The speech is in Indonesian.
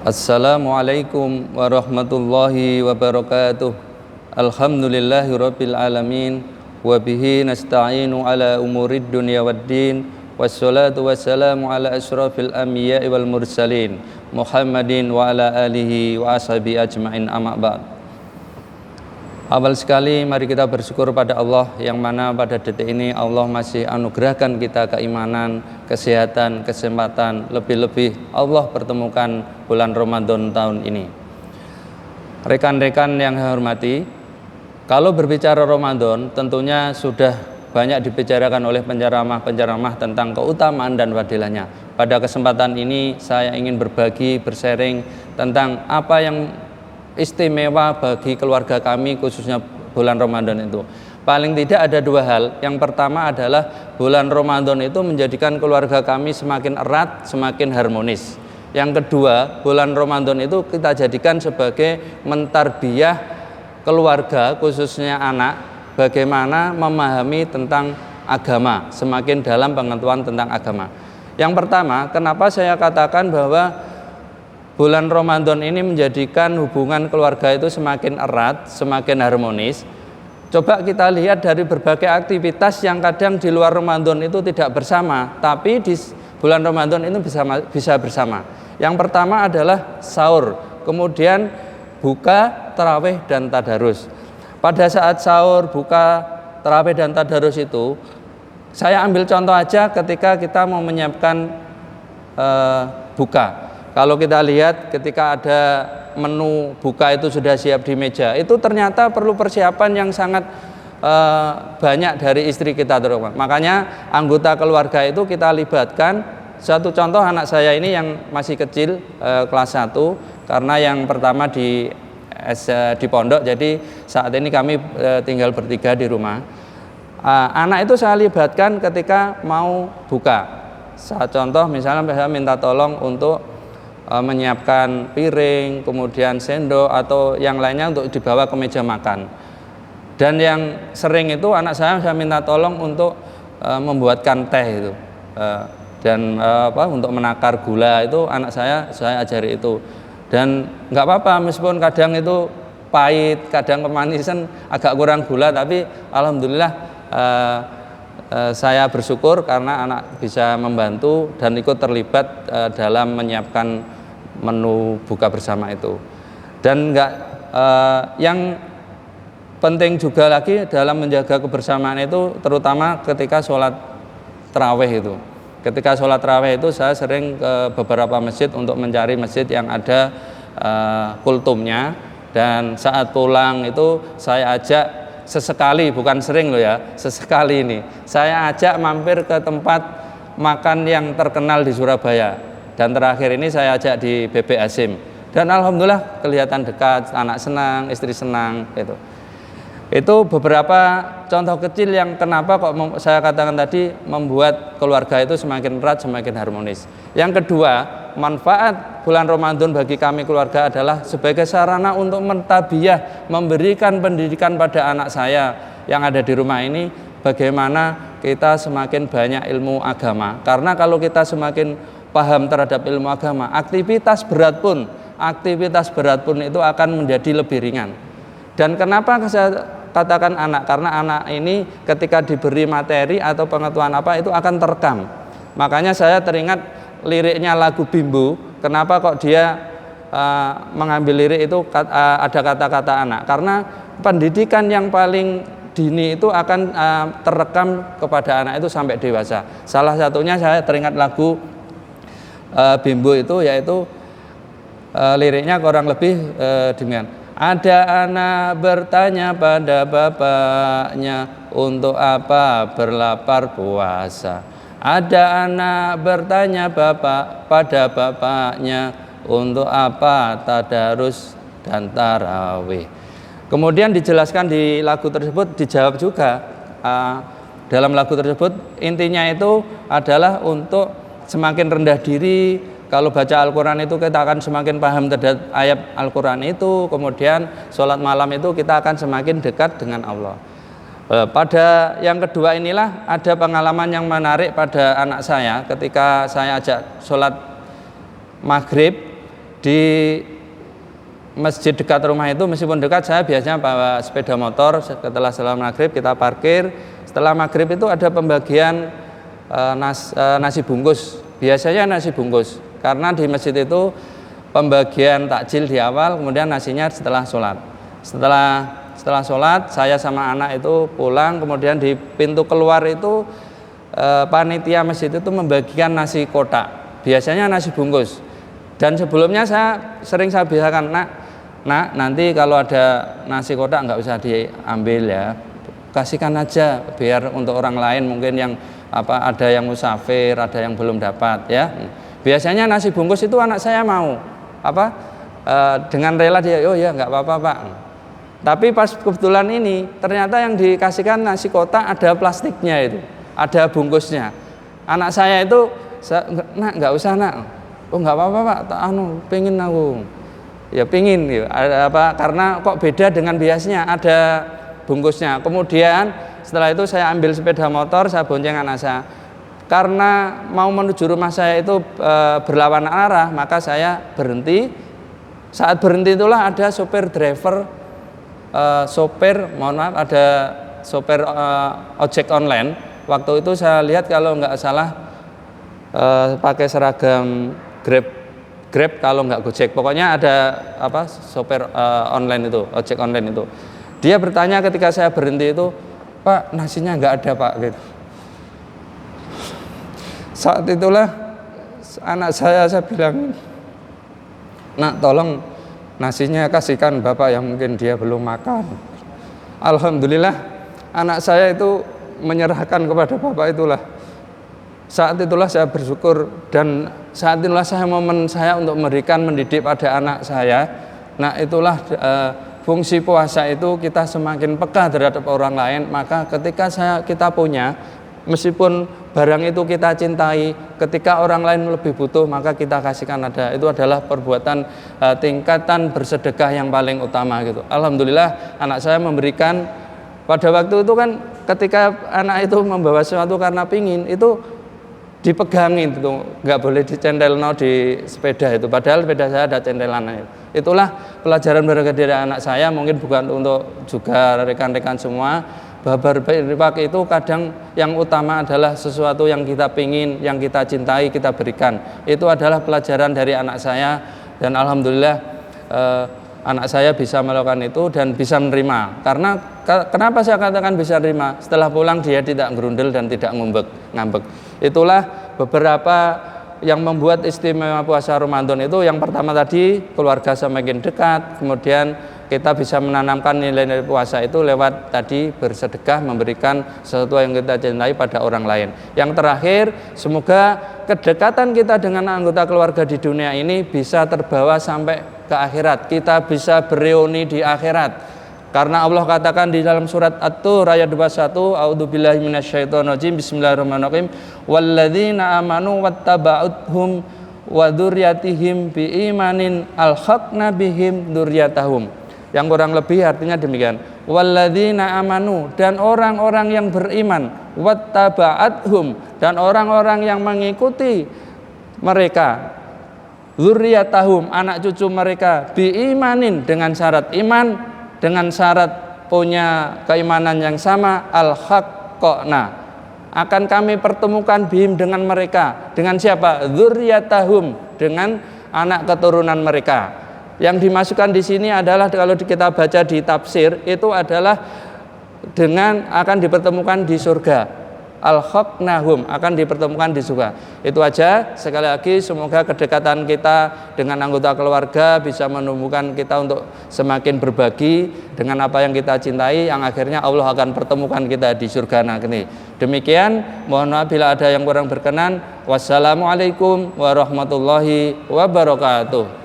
Assalamualaikum warahmatullahi wabarakatuh. Alhamdulillahirabbil alamin wa bihi nasta'inu ala umurid dunya waddin. Wassalatu wassalamu ala asyrafil anbiya'i wal mursalin Muhammadin wa ala alihi wa ashabi ajma'in, amma ba'd. Awal sekali mari kita bersyukur pada Allah yang mana pada detik ini Allah masih anugerahkan kita keimanan, kesehatan, kesempatan, lebih-lebih Allah pertemukan bulan Ramadan tahun ini. Rekan-rekan yang saya hormati, kalau berbicara Ramadan tentunya sudah banyak dibicarakan oleh penceramah-penceramah tentang keutamaan dan fadilahnya. Pada kesempatan ini saya ingin berbagi, bersharing tentang apa yang istimewa bagi keluarga kami khususnya bulan Ramadan itu. Paling tidak ada dua hal. Yang pertama adalah bulan Ramadan itu menjadikan keluarga kami semakin erat, semakin harmonis. Yang kedua, bulan Ramadan itu kita jadikan sebagai mentarbiyah keluarga khususnya anak, bagaimana memahami tentang agama, semakin dalam pengetahuan tentang agama. Yang pertama, kenapa saya katakan bahwa bulan Ramadan ini menjadikan hubungan keluarga itu semakin erat, semakin harmonis. Coba kita lihat dari berbagai aktivitas yang kadang di luar Ramadan itu tidak bersama, tapi di bulan Ramadan itu bisa bersama. Yang pertama adalah sahur, kemudian buka, tarawih, dan tadarus. Pada saat sahur, buka, tarawih, dan tadarus itu, saya ambil contoh aja ketika kita mau menyiapkan buka. Kalau kita lihat ketika ada menu buka itu sudah siap di meja, itu ternyata perlu persiapan yang sangat banyak dari istri kita terutama. Makanya anggota keluarga itu kita libatkan. Satu contoh, anak saya ini yang masih kecil, kelas 1, karena yang pertama di pondok, jadi saat ini kami tinggal bertiga di rumah. Anak itu saya libatkan ketika mau buka. Saat contoh misalnya saya minta tolong untuk menyiapkan piring, kemudian sendok atau yang lainnya untuk dibawa ke meja makan. Dan yang sering itu anak saya minta tolong untuk membuatkan teh itu, dan untuk menakar gula itu anak saya ajari itu. Dan nggak apa-apa meskipun kadang itu pahit, kadang kemanisan, agak kurang gula, tapi alhamdulillah saya bersyukur karena anak bisa membantu dan ikut terlibat dalam menyiapkan menu buka bersama itu. Dan yang penting juga lagi dalam menjaga kebersamaan itu terutama ketika sholat tarawih itu. Ketika sholat tarawih itu saya sering ke beberapa masjid untuk mencari masjid yang ada kultumnya, dan saat pulang itu saya ajak sesekali, bukan sering loh ya, sesekali ini saya ajak mampir ke tempat makan yang terkenal di Surabaya. Dan terakhir ini saya ajak di BB Hasyim. Dan alhamdulillah kelihatan dekat, anak senang, istri senang gitu. Itu beberapa contoh kecil yang kenapa kok saya katakan tadi membuat keluarga itu semakin erat, semakin harmonis. Yang kedua, manfaat bulan Ramadan bagi kami keluarga adalah sebagai sarana untuk mentarbiyah, memberikan pendidikan pada anak saya yang ada di rumah ini, bagaimana kita semakin banyak ilmu agama. Karena kalau kita semakin paham terhadap ilmu agama, aktivitas berat pun itu akan menjadi lebih ringan. Dan kenapa saya katakan anak? Karena anak ini ketika diberi materi atau pengetahuan apa itu akan terekam. Makanya saya teringat liriknya lagu Bimbo. Kenapa kok dia mengambil lirik itu ada kata-kata anak? Karena pendidikan yang paling dini itu akan terekam kepada anak itu sampai dewasa. Salah satunya saya teringat lagu Bimbo itu, yaitu liriknya kurang lebih demikian. Ada anak bertanya pada bapaknya, untuk apa berlapar puasa. Ada anak bertanya pada bapaknya, untuk apa tadarus dan tarawih. Kemudian dijelaskan di lagu tersebut, dijawab juga dalam lagu tersebut, intinya itu adalah untuk semakin rendah diri. Kalau baca Al-Quran itu kita akan semakin paham terhadap ayat Al-Quran itu. Kemudian sholat malam itu kita akan semakin dekat dengan Allah. Pada yang kedua inilah ada pengalaman yang menarik pada anak saya ketika saya ajak sholat maghrib. di masjid dekat rumah itu, meskipun dekat, saya biasanya bawa sepeda motor. Setelah maghrib kita parkir. Setelah maghrib itu ada pembagian nasi bungkus. Biasanya nasi bungkus, karena di masjid itu pembagian takjil di awal, kemudian nasinya setelah sholat. Setelah sholat, saya sama anak itu pulang, kemudian di pintu keluar itu panitia masjid itu membagikan nasi kotak. Biasanya nasi bungkus. Dan sebelumnya saya biasakan, nak, nanti kalau ada nasi kotak nggak usah diambil ya, kasihkan aja biar untuk orang lain mungkin yang ada yang musafir, ada yang belum dapat ya. Biasanya nasi bungkus itu anak saya mau dengan rela dia, oh ya nggak apa-apa Pak. Tapi pas kebetulan ini ternyata yang dikasihkan nasi kotak ada plastiknya, itu ada bungkusnya. Anak saya itu, nak nggak usah nak. Oh nggak apa-apa Pak, pengen aku. Ya pengen gitu. Karena kok beda dengan biasanya, ada bungkusnya. Kemudian setelah itu saya ambil sepeda motor, saya bonceng anak saya. Karena mau menuju rumah saya itu berlawanan arah, maka saya berhenti. Saat berhenti itulah ada sopir ada sopir ojek online. Waktu itu saya lihat kalau nggak salah pakai seragam Grab kalau nggak Gojek. Pokoknya ada sopir online itu, ojek online itu. Dia bertanya ketika saya berhenti itu, Pak, nasinya nggak ada Pak, gitu. Saat itulah anak saya bilang, nak tolong nasinya kasihkan Bapak yang mungkin dia belum makan. Alhamdulillah anak saya itu menyerahkan kepada Bapak itulah. Saat itulah saya bersyukur, dan saat itulah momen saya untuk mendidik pada anak saya. Nah itulah fungsi puasa itu, kita semakin peka terhadap orang lain. Maka ketika kita punya, meskipun barang itu kita cintai, ketika orang lain lebih butuh, maka kita kasihkan ada. Itu adalah perbuatan tingkatan bersedekah yang paling utama gitu. Alhamdulillah anak saya memberikan. Pada waktu itu kan ketika anak itu membawa sesuatu karena pingin, itu dipegangin itu, nggak boleh dicentelno di sepeda itu. Padahal sepeda saya ada centelannya. Itulah pelajaran berharga dari anak saya, mungkin bukan untuk juga rekan-rekan semua, bahwa berinfak itu kadang yang utama adalah sesuatu yang kita pingin, yang kita cintai, kita berikan. Itu adalah pelajaran dari anak saya, dan alhamdulillah anak saya bisa melakukan itu dan bisa menerima. Karena kenapa saya katakan bisa menerima? Setelah pulang dia tidak gerundel dan tidak ngambek. Itulah beberapa yang membuat istimewa puasa Ramadan itu. Yang pertama tadi, keluarga semakin dekat. Kemudian kita bisa menanamkan nilai-nilai puasa itu lewat tadi bersedekah, memberikan sesuatu yang kita cintai pada orang lain. Yang terakhir, semoga kedekatan kita dengan anggota keluarga di dunia ini bisa terbawa sampai ke akhirat. Kita bisa bereuni di akhirat. Karena Allah katakan di dalam surat At-Tur ayat 21, a'udzubillahi minasyaitonirrajim, bismillahirrahmanirrahim, walladzina amanu wattaba'uthum wa dzurriyyatihim biimanin alhaqna bihim dzurriyyatahum. Yang kurang lebih artinya demikian. Walladzina amanu, dan orang-orang yang beriman, wattaba'athum, dan orang-orang yang mengikuti mereka, dzurriyyatahum, anak cucu mereka, biimanin, dengan syarat iman, dengan syarat punya keimanan yang sama, al-haqqna, akan kami pertemukan bihim, dengan mereka. Dengan siapa? Dzurriyyatahum, dengan anak keturunan mereka. Yang dimasukkan di sini adalah, kalau kita baca di tafsir, itu adalah dengan akan dipertemukan di surga. Al-haqqnahum, akan dipertemukan di surga. Itu aja. Sekali lagi, semoga kedekatan kita dengan anggota keluarga bisa menumbuhkan kita untuk semakin berbagi dengan apa yang kita cintai, yang akhirnya Allah akan pertemukan kita di surga nanti. Demikian, mohon maaf bila ada yang kurang berkenan. Wassalamualaikum warahmatullahi wabarakatuh.